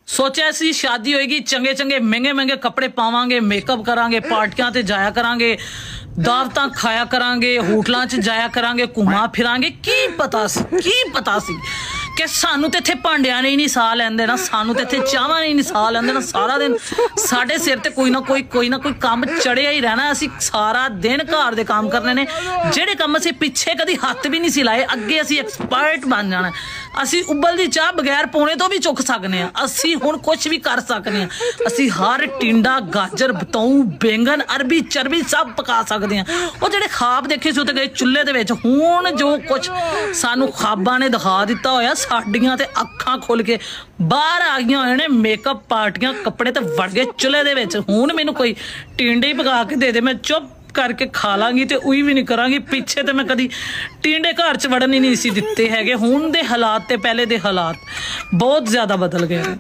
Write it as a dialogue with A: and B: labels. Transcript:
A: सोचा सी शादी होएगी, चंगे चंगे महंगे महंगे कपड़े पावांगे, मेकअप करांगे, पार्टियां ते जाया करांगे, दावतां खाया करांगे, होटलां च जाया करांगे, घुमा फिरांगे। की पता सी कि सानू ते इत्थे भांडियां ने ही नहीं साह लैंदे ना, सानू ते इत्थे चावां ने ही नहीं साह लैंदे ना। सारा दिन साडे सिर ते कोई ना कोई काम चढ़िया ही रहना। असीं सारा दिन घर दे काम करने ने, जेहड़े काम असीं पिछे कदी हत्थ भी नहीं सी लाए, अगे असीं एक्सपर्ट बन जाना। असीं उबलदी चाह बगैर पौने तो भी चुक सकने आ, असीं हुण कुछ भी कर सकने आ। असीं हर टिंडा, गाजर, बतौं, बैंगन, अरबी, चरबी सब पका सकदे आ। ਉਹ ਜਿਹੜੇ ਖਾਬ ਦੇਖੇ ਸੀ ਉੱਤੇ ਗਏ ਚੁੱਲ੍ਹੇ ਦੇ ਵਿੱਚ, ਹੁਣ ਜੋ ਕੁਛ ਸਾਨੂੰ ਖਾਬਾਂ ਨੇ ਦਿਖਾ ਦਿੱਤਾ ਹੋਇਆ, ਸਾਡੀਆਂ ਤੇ ਅੱਖਾਂ ਖੁੱਲ ਕੇ ਬਾਹਰ ਆ ਗਈਆਂ ਹੋਏ ਨੇ। ਮੇਕਅਪ, ਪਾਰਟੀਆਂ, ਕੱਪੜੇ ਤੇ ਵੜ ਗਏ ਚੁੱਲ੍ਹੇ ਦੇ ਵਿੱਚ। ਹੁਣ ਮੈਨੂੰ ਕੋਈ ਟਿੰਡੇ ਹੀ ਪਕਾ ਕੇ ਦੇ ਦੇ, ਮੈਂ ਚੁੱਪ करके खा लांगी ते उही भी नहीं करांगी। पिछे तो मैं कदी टिंडे घर च वड़न ही नहीं सी दिते हैगे। हुण दे हालात ते पहले दे हालात बहुत ज़्यादा बदल गए।